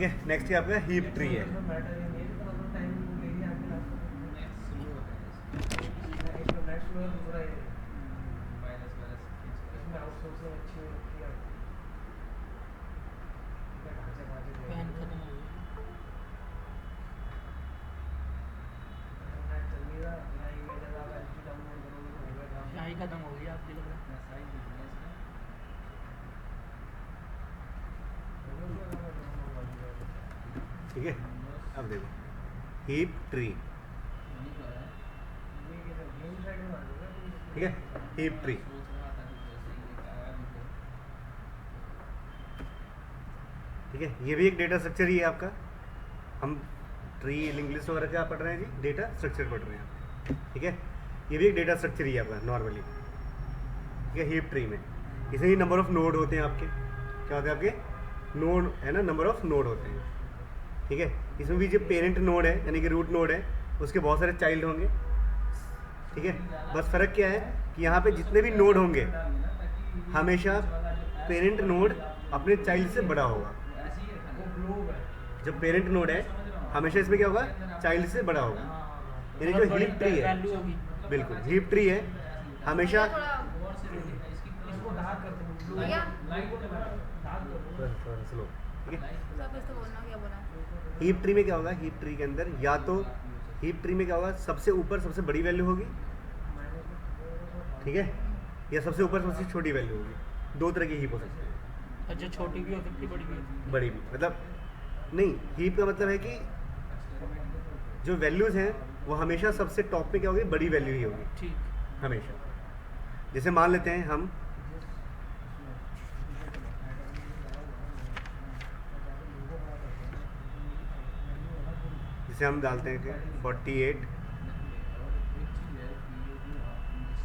ठीक है, नेक्स्ट क्या आपका हीप ट्री है। फैन खत्म हो गई। शाही खत्म हो गई आपकी लग रहा ठीक है, अब देखो हीप ट्री, ठीक है, हीप ट्री। ठीक है, ये भी एक डेटा स्ट्रक्चर ही है आपका। हम ट्री इंग्लिश वगैरह क्या पढ़ रहे हैं जी, डेटा स्ट्रक्चर पढ़ रहे हैं। ठीक है, ये भी एक डेटा स्ट्रक्चर ही है आपका नॉर्मली। ठीक है, हीप ट्री में इसमें ही नंबर ऑफ नोड होते हैं आपके। क्या होते हैं आपके नोड, है ना, नंबर ऑफ नोड होते हैं। ठीक है, इसमें भी जो पेरेंट नोड है यानी कि रूट नोड है उसके बहुत सारे चाइल्ड होंगे। ठीक है, बस फ़र्क क्या है कि यहाँ पे जितने भी नोड होंगे हमेशा पेरेंट नोड अपने चाइल्ड से बड़ा होगा। जब पेरेंट नोड है हमेशा इसमें क्या होगा, चाइल्ड से बड़ा होगा। यानी जो हीप ट्री है, वैल्यू होगी। बिल्कुल हीप ट्री है हमेशा। भैया स्लो। ठीक है, सब इसको बोलना क्या बोला? हीप ट्री में क्या होगा, हीप ट्री के अंदर या तो हीप ट्री में क्या होगा, सबसे ऊपर सबसे बड़ी वैल्यू होगी, ठीक है, या सबसे ऊपर सबसे छोटी वैल्यू होगी। दो तरह की हीप हो सकती है। अच्छा, छोटी भी हो सकती, बड़ी भी हो सकती। बड़ी भी मतलब नहीं, हीप का मतलब है कि जो वैल्यूज़ हैं वो हमेशा सबसे टॉप पे क्या होगी, बड़ी वैल्यू ही होगी ठीक। हमेशा। जैसे मान लेते हैं हम जैसे हम डालते हैं कि 48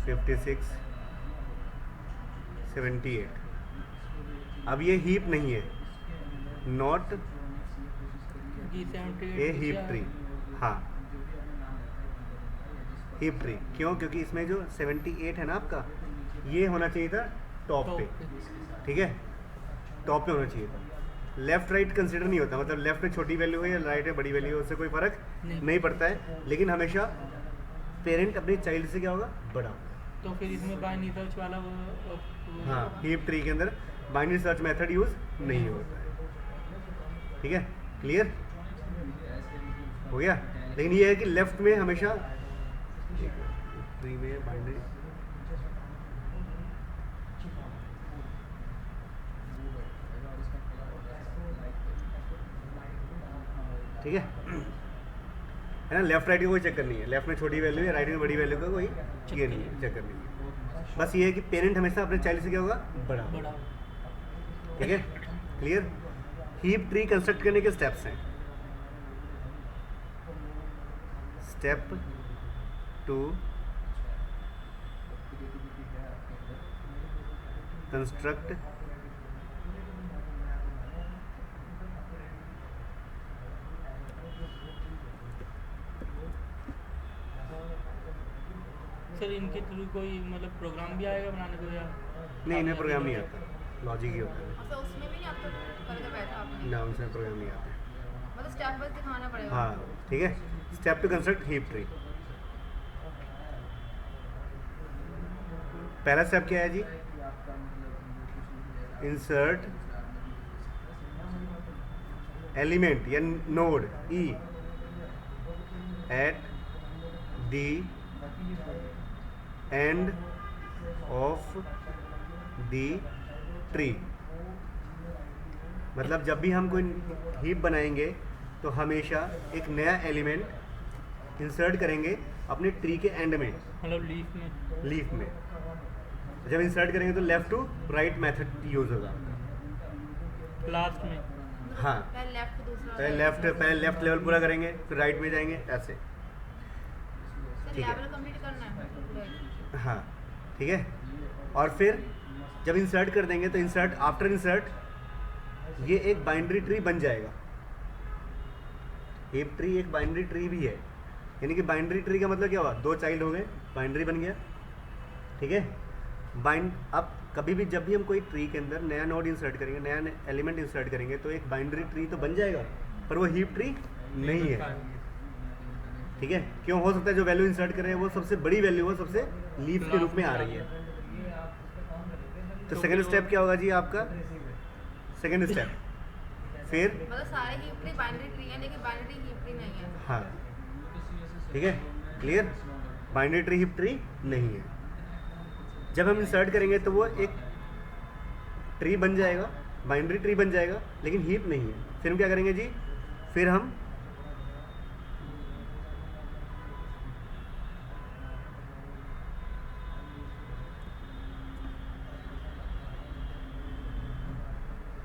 56 78। अब ये हीप नहीं है, नॉट क्योंकि 78 ए हीप ट्री। हाँ, हीप ट्री क्यों, क्योंकि इसमें जो 78 है ना आपका, ये होना चाहिए था टॉप पे। ठीक है, टॉप पे होना चाहिए था। लेफ्ट राइट कंसिडर नहीं होता, मतलब लेफ्ट में छोटी वैल्यू है या राइट में बड़ी वैल्यू है उससे कोई फर्क नहीं पड़ता है, लेकिन हमेशा पेरेंट अपने चाइल्ड से क्या होगा, बड़ा। तो फिर इसमें बाइनरी सर्च वाला हाँ, हीप ट्री के अंदर बाइनरी सर्च मेथड यूज नहीं होता है। ठीक है, क्लियर हो गया। लेकिन ये है कि लेफ्ट में हमेशा ट्री में बाइनरी, ठीक है ना, लेफ्ट राइट का कोई चक्कर नहीं है, लेफ्ट में छोटी वैल्यू है, राइट में बड़ी वैल्यू का कोई ये नहीं है, चक्कर नहीं है। बस ये है कि पेरेंट हमेशा अपने चाइल्ड से क्या होगा, बड़ा। बड़ा। ठीक है, क्लियर। हीप ट्री कंस्ट्रक्ट करने के स्टेप्स हैं। स्टेप 2, कंस्ट्रक्ट सर इनके थ्रू कोई मतलब प्रोग्राम भी आएगा बनाने को या नहीं, इन्हें प्रोग्राम नहीं आता, लॉजिक ही होता है। अच्छा, उसमें भी नहीं आपको करके बैठा आपने? ना, उनसे प्रोग्राम नहीं आता। मतलब स्टेप बाय दिखाना पड़ेगा। हाँ, ठीक है। Step to construct heap tree. पहला स्टेप क्या है जी, इंसर्ट एलिमेंट या node E at the end of the tree. मतलब जब भी हम कोई हीप बनाएंगे तो हमेशा एक नया एलिमेंट इंसर्ट करेंगे अपने ट्री के एंड में, मतलब लीफ में। जब इंसर्ट करेंगे तो left to right method use होगा। लास्ट में। हाँ, पहले लेफ्ट दूसरा पहले लेफ्ट लेवल पूरा करेंगे फिर राइट में जाएंगे, ऐसे। ठीक है। लेवल कंप्लीट करना है। हाँ, ठीक है। और फिर जब इंसर्ट कर देंगे तो इंसर्ट आफ्टर इंसर्ट ये एक बाइनरी ट्री बन जाएगा। हीप ट्री एक बाइनरी ट्री भी है, यानी कि बाइनरी ट्री का मतलब क्या हुआ, दो चाइल्ड हो गए, बाइनरी बन गया। ठीक है, अब कभी भी जब भी हम कोई ट्री के अंदर नया नोड इंसर्ट करेंगे, नया एलिमेंट इंसर्ट करेंगे, तो एक बाइनरी ट्री तो बन जाएगा, पर वो हीप ट्री नहीं है। ठीक है, क्यों हो सकता है जो वैल्यू इंसर्ट कर रहे हैं वो सबसे बड़ी वैल्यू वो सबसे लीफ के रूप में आ रही है। तो सेकंड स्टेप क्या होगा जी आपका? सेकंड स्टेप फिर मतलब सारे हीप ट्री बाइनरी ट्री है लेकिन बाइनरी हीप ट्री नहीं है। हाँ, ठीक है, clear. Binary tree heap tree नहीं है। जब हम इंसर्ट करेंगे तो वो एक ट्री बन जाएगा, बाइनरी ट्री बन जाएगा, लेकिन हीप नहीं है। फिर हम क्या करेंगे जी? फिर हम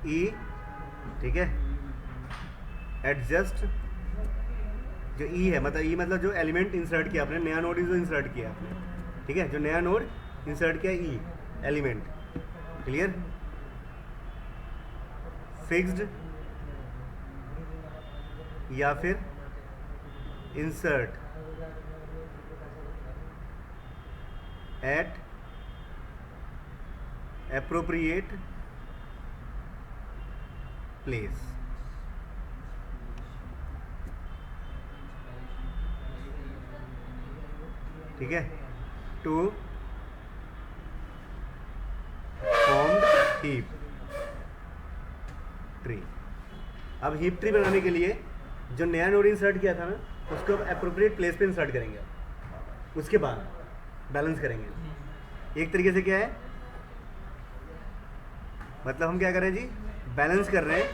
ई, ठीक है, एडजस्ट जो ई है, मतलब ई मतलब जो एलिमेंट इंसर्ट किया आपने, नया नोड जो इंसर्ट किया आपने, ठीक है, जो नया नोड इंसर्ट किया ई एलिमेंट, क्लियर। फिक्स्ड या फिर इंसर्ट एट एप्रोप्रिएट प्लेस। ठीक है, टू फॉर्म्ड हीप ट्री। अब हीप ट्री बनाने के लिए जो नया नोड इंसर्ट किया था ना, उसको अब एप्रोप्रिएट प्लेस पे इंसर्ट करेंगे। उसके बाद बैलेंस करेंगे। एक तरीके से क्या है, मतलब हम क्या कर रहे हैं जी? बैलेंस कर रहे हैं,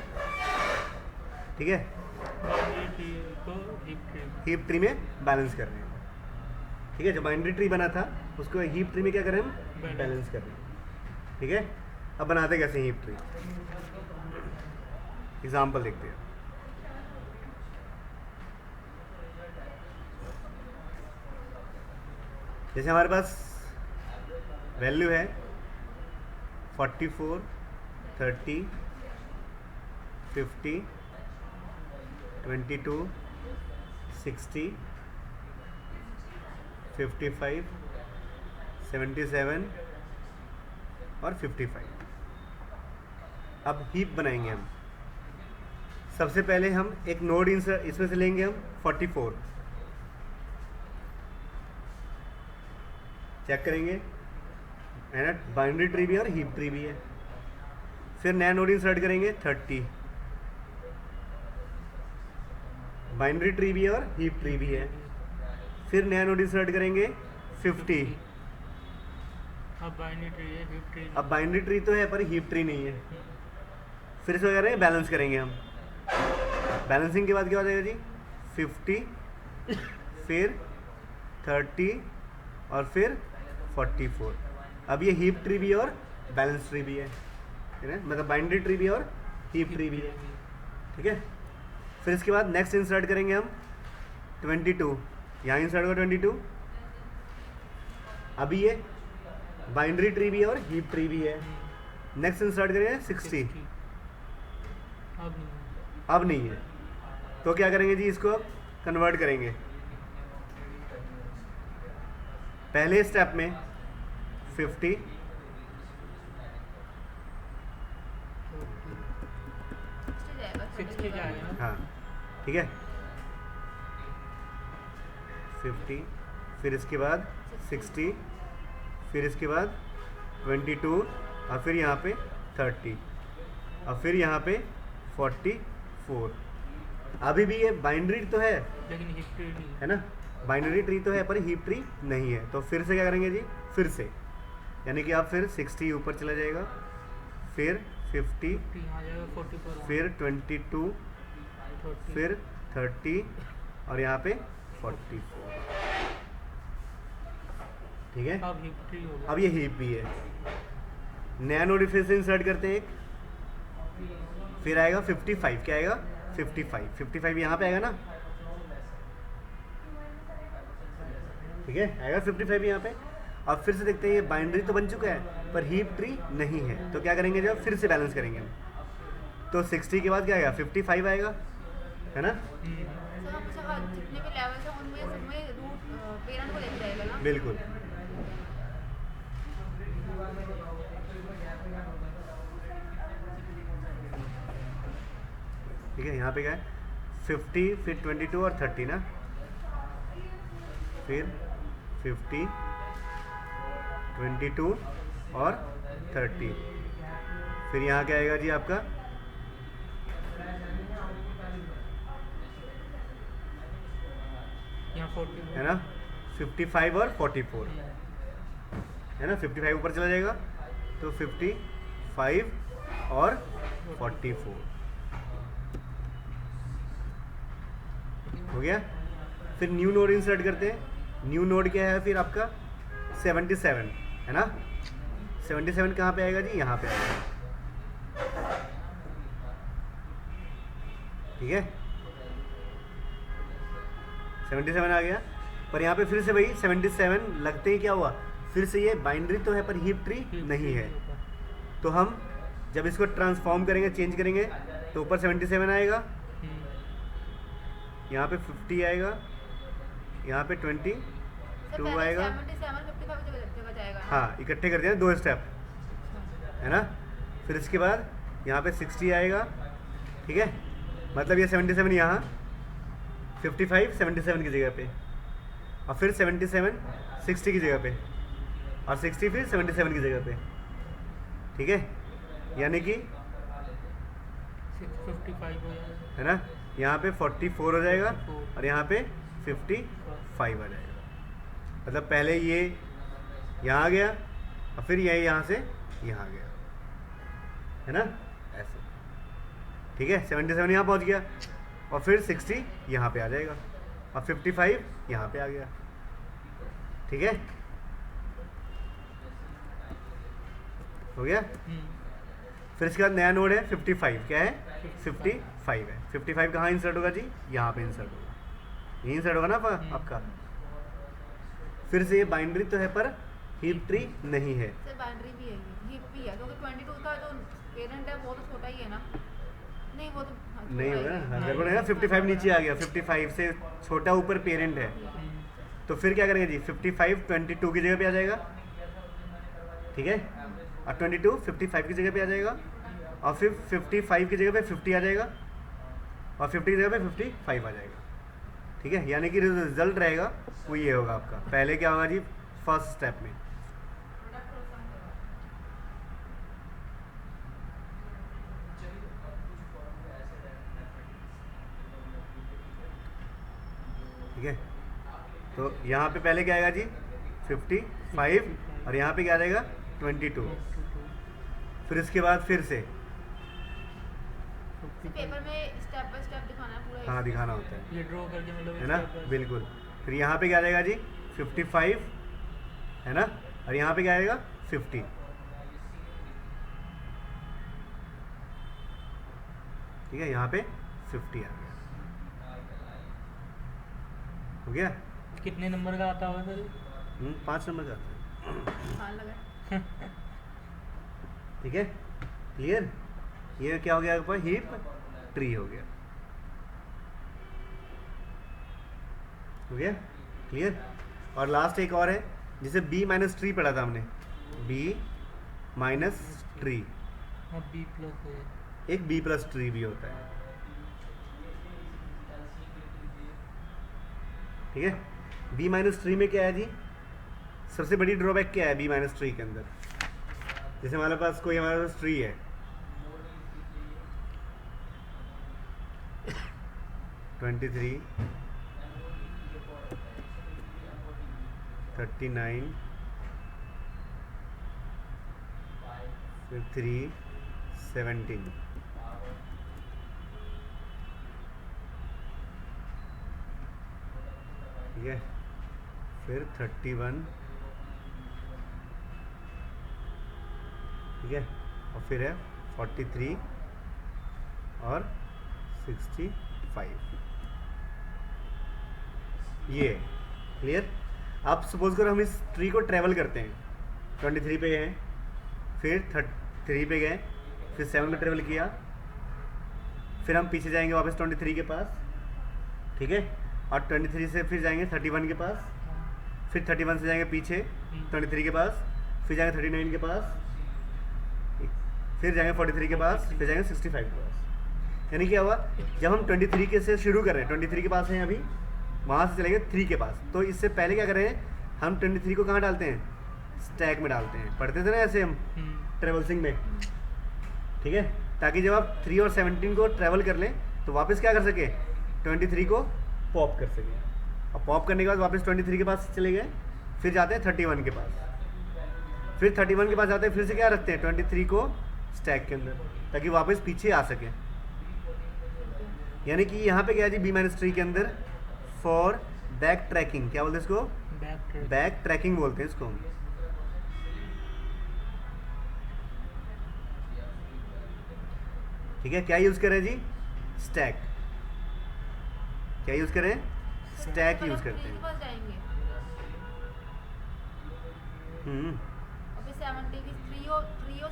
ठीक है, हीप ट्री में बैलेंस कर रहे हैं। ठीक है, जो बाइनरी ट्री बना था उसको हीप ट्री में क्या कर रहे हैं हम? बैलेंस कर रहे हैं। ठीक है, अब बनाते कैसे हीप ट्री? एग्जाम्पल देखते हैं। जैसे हमारे पास वैल्यू है 44, 30, 50, 22, 60, 55, 77 और 55। अब हीप बनाएंगे हम। सबसे पहले हम एक नोड इंसर्ट इसमें से लेंगे हम 44, चेक करेंगे, है ना, बाइनरी ट्री भी है और हीप ट्री भी है। फिर नया नोड इंसर्ट करेंगे 30, बाइनरी ट्री भी है और हीप ट्री भी है। फिर नया नोड इंसर्ट करेंगे 50। अब बाइनरी ट्री है, हीप ट्री अब बाइनरी ट्री तो है पर हीप ट्री नहीं है। फिर इसको क्या करेंगे? बैलेंस करेंगे हम। बैलेंसिंग के बाद क्या हो जाएगा जी? 50, फिर 30 और फिर 44। अब ये हीप ट्री भी है और बैलेंस ट्री भी है ना, मतलब बाइनरी ट्री भी है और हीप ट्री भी है। ठीक है, फिर इसके बाद नेक्स्ट इंसर्ट करेंगे हम 22, यहाँ इंसर्ट होगा 22। अभी ये बाइनरी ट्री भी है और हीप ट्री भी है। नेक्स्ट इंसर्ट करेंगे 60, अब नहीं है, तो क्या करेंगे जी? इसको कन्वर्ट करेंगे। पहले स्टेप में 50, 60 जाएगा। हाँ ठीक है, 50, फिर इसके बाद 60, फिर इसके बाद 22 और फिर यहाँ पे 30 और फिर यहाँ पे 44। अभी भी ये बाइनरी तो है लेकिन हीप ट्री नहीं है ना, बाइनरी ट्री तो है पर हीप ट्री नहीं है। तो फिर से क्या करेंगे जी? फिर से, यानी कि आप फिर 60 ऊपर चला जाएगा, फिर 50, यहाँ जाएगा 44, फिर 22, 30, फिर 30 और यहाँ पे 44। ठीक है, अब हीप ट्री हो गया। अब ये हीप भी है। नया नोड फिर से इंसर्ट करते हैं एक, फिर आएगा 55। क्या आएगा? 55 यहाँ पे आएगा ना, ठीक है, आएगा 55 यहाँ पे। अब फिर से देखते हैं, ये बाइनरी तो बन चुका है पर हीप ट्री नहीं है, तो क्या करेंगे जब? फिर से बैलेंस करेंगे हम। तो 60 के बाद क्या आएगा? 55 आएगा, है ना। सब हाँ, जितने भी लेवल है उनमें सब में रूट पेरेंट को लेके जाएगा ना। बिल्कुल। ठीक है, यहाँ पे क्या है 50, फिर 22 और 30 ना, फिर 50, 22 और 30, फिर यहाँ क्या आएगा जी आपका यहाँ 40 है ना 55 और 44 है ना, 55 ऊपर चला जाएगा तो 55 और 44 हो गया। फिर न्यू नोड इंसर्ट करते हैं। न्यू नोड क्या है फिर आपका 77 है ना, 77 कहाँ पे आएगा जी, यहाँ पे आएगा, ठीक है 77 आ गया। पर यहाँ पे फिर से वही 77 लगते ही क्या हुआ, फिर से ये बाइनरी तो है पर हीप ट्री नहीं है, तो हम जब इसको ट्रांसफॉर्म करेंगे, चेंज करेंगे तो ऊपर 77 आएगा, यहाँ पे 50 आएगा, यहाँ पे 22 आएगा। 77 55 जगह जाएगा। हाँ, इकट्ठे कर दिया दो स्टेप है ना। फिर इसके बाद यहाँ पे 60 आएगा, ठीक है, मतलब ये 77 यहाँ 55 77 की जगह पे, और फिर 77 60 की जगह पे, और 60 फिर 77 की जगह पे, ठीक है, यानी कि 655 हो जाएगा है ना, यहाँ पे 44 हो जाएगा और यहाँ पे 55 आ जाएगा। मतलब पहले ये यहाँ आ गया और फिर ये यहाँ से यहाँ आ गया, है ना, ऐसे, ठीक है। 77 यहाँ पहुँच गया और फिर 60 यहाँ पे आ जाएगा और 55 यहाँ पे आ गया, ठीक है, हो गया। फिर इसके बाद नया नोड है 55, क्या है 55 है। 55 कहाँ इंसर्ट होगा जी, यहाँ पे इंसर्ट होगा, यही इंसर्ट होगा ना आपका। फिर से ये बाइनरी तो है पर हीप ट्री नहीं है। सर बाइनरी भी है, हीप भी है, क्योंकि 22 का जो पेरेंट है वो तो छोटा ही है ना, नहीं वो तो नहीं होगा ना, गड़बड़ है ना, 55 नीचे आ गया, 55 से छोटा ऊपर पेरेंट है, तो फिर क्या करेंगे जी 55 22 की जगह पे आ जाएगा, ठीक है, और 22 55 की जगह पे आ जाएगा, और फिर 55 की जगह पे 50 आ जाएगा, और 50 की जगह पे 55 आ जाएगा, ठीक है। यानी कि रिजल्ट रहेगा वो ये होगा आपका। पहले क्या होगा जी फर्स्ट स्टेप में, ठीक है, तो यहाँ पे पहले क्या आएगा जी 55 और यहाँ पे क्या आ जाएगा 22। फिर इसके बाद फिर से पेपर में स्टेप बाय स्टेप दिखाना है पूरा। हाँ दिखाना होता है, ये ड्रॉ करके मतलब है ना, बिल्कुल। फिर यहाँ पे क्या आ जाएगा जी 55 है ना, और यहाँ पे क्या आएगा 50, ठीक है, यहाँ पे 50 आ गया, हो गया। कितने नंबर का आता होगा सर? 5 नंबर का, हाँ लगा। ठीक है, क्लियर। ये क्या हो गया आपका हीप ट्री हो गया, हो गया क्लियर। और लास्ट एक और है जिसे बी माइनस ट्री पढ़ा था हमने, बी माइनस ट्री, हाँ बी प्लस है, एक बी प्लस ट्री भी होता है, ठीक है। बी माइनस ट्री में क्या है जी, सबसे बड़ी ड्रॉबैक क्या है बी माइनस ट्री के अंदर, जैसे हमारे पास कोई हमारे पास ट्री है 23 39 फिर 3 17, ठीक है, फिर 31, ठीक है, और फिर है 43 और 65, ये क्लियर। आप सपोज करो हम इस ट्री को ट्रेवल करते हैं, 23 पे गए, फिर 3 पे गए, फिर 7 पे ट्रेवल किया, फिर हम पीछे जाएंगे वापस 23 के पास, ठीक है, और 23 से फिर जाएंगे 31 के पास, फिर 31 से जाएंगे पीछे 23 के पास, फिर जाएंगे 39 के पास, फिर जाएंगे 43 के पास, फिर जाएंगे 65 के पास। यानी क्या हुआ, जब हम 23 के से शुरू कर रहे हैं, 23 के पास हैं अभी, वहाँ से चले गए 3 के पास, तो इससे पहले क्या कर रहे हैं, हम 23 को कहाँ डालते हैं, स्टैक में डालते हैं। पढ़ते थे ना ऐसे हम ट्रेवल्सिंग में, ठीक है, ताकि जब आप 3 और 17 को ट्रैवल कर लें तो वापस क्या कर सके, 23 को पॉप कर सके। और पॉप करने के बाद वापस 23 के पास चले गए, फिर जाते हैं 31 के पास, फिर 31 के पास जाते हैं, फिर से क्या रखते हैं 23 को स्टैक के अंदर, ताकि वापस पीछे आ सके। यानी कि यहाँ पे क्या है जी, B-3 के अंदर फॉर बैक ट्रैकिंग, क्या बोलते हैं इसको, बैक ट्रैकिंग बोलते हैं इसको हम। ठीक है, क्या यूज करें जी, स्टैक, क्या यूज करें, स्टैक यूज करते हैं। पास जाएंगे अभी 70 की 3 और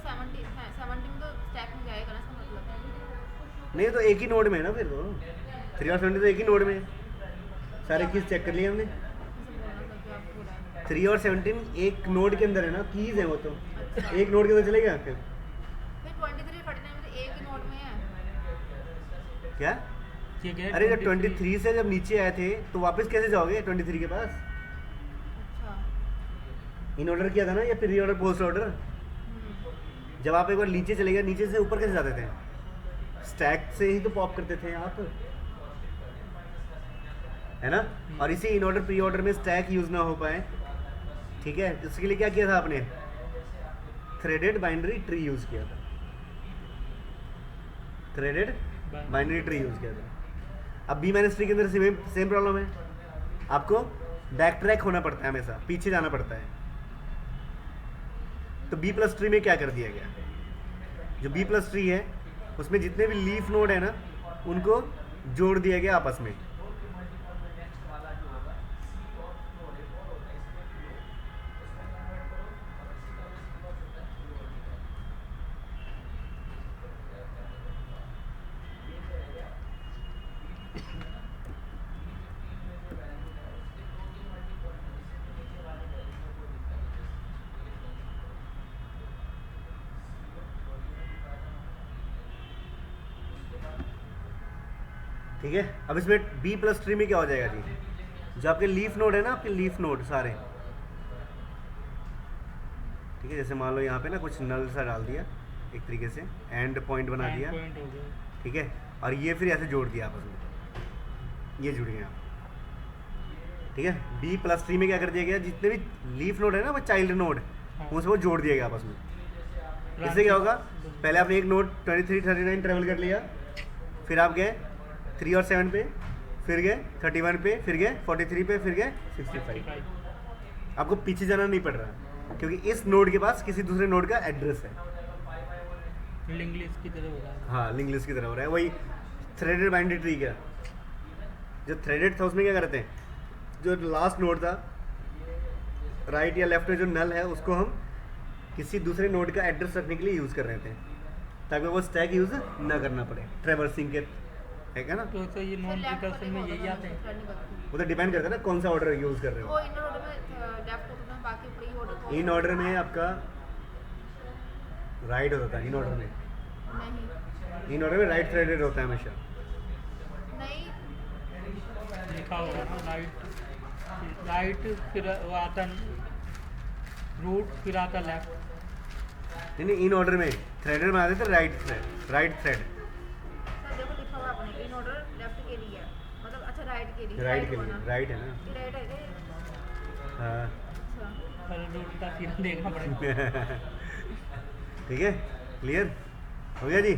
17 है, 17 तो स्टैक में जाएगा ना, इसका मतलब नहीं तो एक ही नोड में है ना, फिर तो 3 और 17 तो एक ही नोड में है। सारे कीज चेक कर लिए हमने, इसे बोलना था कि आप पूरा है। 3 और 17 एक नोड के अंदर है ना, कीज है वो तो, एक नोड के अंदर चलेगा फिर। फिर 23 49 में तो एक ही नोड में है। क्या, ठीक है। अरे जब 23 से जब नीचे आए थे तो वापस कैसे जाओगे 23 के पास, अच्छा इन ऑर्डर किया था ना, या प्री ऑर्डर पोस्ट ऑर्डर। जब आप एक बार नीचे चले गए, नीचे से ऊपर कैसे जाते थे, स्टैक से ही तो पॉप करते थे आप, है ना। और इसी इन ऑर्डर प्री ऑर्डर में स्टैक यूज ना हो पाए, ठीक है, इसके लिए क्या किया था आपने, थ्रेडेड बाइनरी ट्री यूज किया था, थ्रेडेड बाइनरी ट्री यूज किया था। अब B-3 के अंदर सेम प्रॉब्लम है, आपको बैक ट्रैक होना पड़ता है, हमेशा पीछे जाना पड़ता है। तो B+3 में क्या कर दिया गया, जो B+3 है उसमें जितने भी लीफ नोड है ना, उनको जोड़ दिया गया आपस में। ठीक है, अब इसमें B+3 में क्या हो जाएगा जी, जो आपके लीफ नोड है ना, आपके लीफ नोड सारे, ठीक है, जैसे मान लो यहाँ पे ना कुछ नल सा डाल दिया एक तरीके से, एंड पॉइंट बना दिया, पॉइंट हो गया। ठीक है, और ये फिर ऐसे जोड़ दिया आपस में, ये जुड़ गया, ठीक है। B+3 में क्या कर दिया गया, जितने भी लीफ नोड है ना, वो चाइल्ड नोड, उनसे वो जोड़ दिया गया आपस में। इससे क्या होगा, पहले आपने एक नोड 23 39 ट्रेवल कर लिया, फिर आप गए 3 और 7 पे, फिर गए 31 पे, फिर गए 43 पे, फिर गए 65। आपको पीछे जाना नहीं पड़ रहा, क्योंकि इस नोड के पास किसी दूसरे नोड का एड्रेस है। लिंक लिस्ट की तरह हो रहा है। हाँ, लिंक लिस्ट की तरह हो रहा है, वही थ्रेडेड बाइनरी ट्री का। जो थ्रेडेड था उसमें क्या करते हैं, जो लास्ट नोड था राइट या लेफ्ट में जो नल है, उसको हम किसी दूसरे नोड का एड्रेस रखने के लिए यूज़ कर रहे थे, ताकि वो स्टैक यूज़ ना करना पड़े ट्रेवर्सिंग के, है ना। तो ये नॉन रिकर्सन में यही आते हैं। वो तो डिपेंड करता है ना कौन सा ऑर्डर यूज़ कर रहे वो हो। इन ऑर्डर में लेफ्ट होता है, बाकी प्री ऑर्डर इन ऑर्डर में आपका राइट होता है, इन ऑर्डर में, नहीं इन ऑर्डर में राइट थ्रेडेड होता है हमेशा। नहीं लिखा होगा ना राइट, राइट फिर वो आता रूट, फिर आता लेफ्ट। नहीं, इन ऑर्डर में थ्रेडेड बना देते right thread, right thread, sir देखो लिखा हुआ आपने इन ऑर्डर लेफ्ट के लिए, मतलब अच्छा राइट के लिए, राइट के लिए, होना। राइट है ना। ये राइट है क्या? हाँ अच्छा पर रूट का सीधा देखना पड़ेगा। ठीक है, क्लियर हो गया जी।